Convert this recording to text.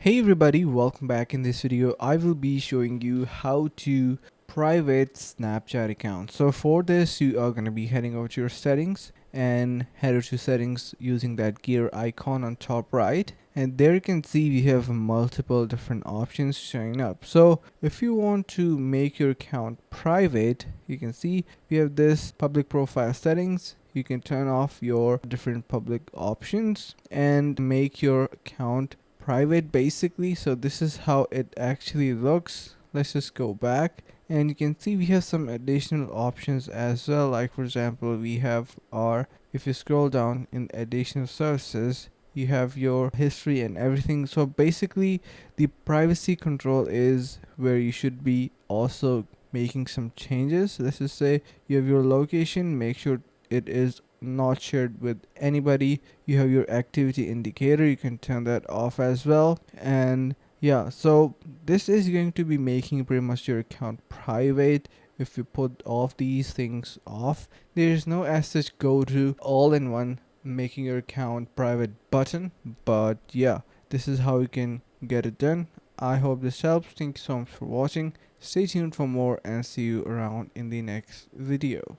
Hey everybody, welcome back. In this video I will be showing you how to private Snapchat account. So for this you are going to be heading over to your settings and head over to settings using that gear icon on top right, and there you can see we have multiple different options showing up. So if you want to make your account private, you can see we have this public profile settings. You can turn off your different public options and make your account private basically. So this is how it actually looks. Let's just go back and you can see we have some additional options as well, like for example we have our, if you scroll down in additional services, you have your history and everything. So basically the privacy control is where you should be also making some changes. Let's just say you have your location, make sure it is not shared with anybody. You have your activity indicator, you can turn that off as well. And yeah, so this is going to be making pretty much your account private. If you put all of these things off, there is no as such go to all in one making your account private button. But yeah, this is how you can get it done. I hope this helps. Thank you so much for watching. Stay tuned for more and see you around in the next video.